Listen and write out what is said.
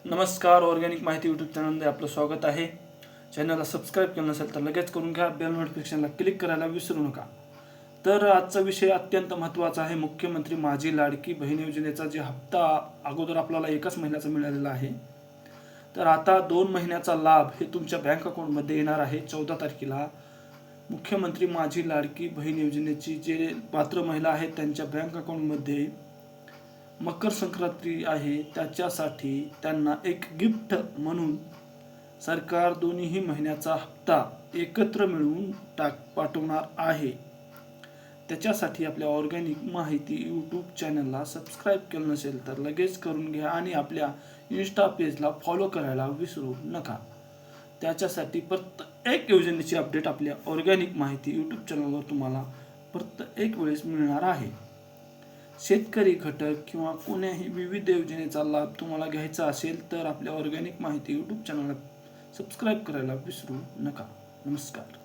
नमस्कार. ऑर्गॅनिक माहिती यूट्यूब चॅनलमध्ये आपलं स्वागत आहे. चॅनलला सबस्क्राईब केलं नसेल तर लगेच करून घ्या. बेल नोटिफिकेशनला क्लिक करायला विसरू नका. तर आजचा विषय अत्यंत महत्त्वाचा आहे. मुख्यमंत्री माझी लाडकी बहीण योजनेचा जे हप्ता अगोदर आपल्याला एकाच महिन्याचा मिळालेला आहे, तर आता 2 महिन्याचा लाभ हे तुमच्या बँक अकाउंटमध्ये येणार आहे. 14 तारखेला मुख्यमंत्री माझी लाडकी बहीण योजनेची जे पात्र महिला आहेत त्यांच्या बँक अकाउंटमध्ये मकर संक्रांती आहे, त्याच्यासाठी त्यांना एक गिफ्ट म्हणून सरकार दोन्ही महिन्याचा हप्ता एकत्र मिळवून पाठवणार आहे. त्याच्यासाठी आपल्या ऑर्गॅनिक माहिती यूट्यूब चॅनलला सबस्क्राईब केलं नसेल तर लगेच करून घ्या आणि आपल्या इन्स्टा पेजला फॉलो करायला विसरू नका. त्याच्यासाठी प्रत्येक योजनेची अपडेट आपल्या ऑर्गॅनिक माहिती यूट्यूब चॅनलवर तुम्हाला प्रत्येक वेळेस मिळणार आहे. शेतकरी घटक किंवा कोण्याही विविध योजनेचा लाभ तुम्हाला घ्यायचा असेल तर आपल्या ऑर्गॅनिक माहिती यूट्यूब चॅनलला सबस्क्राईब करायला विसरू नका. नमस्कार.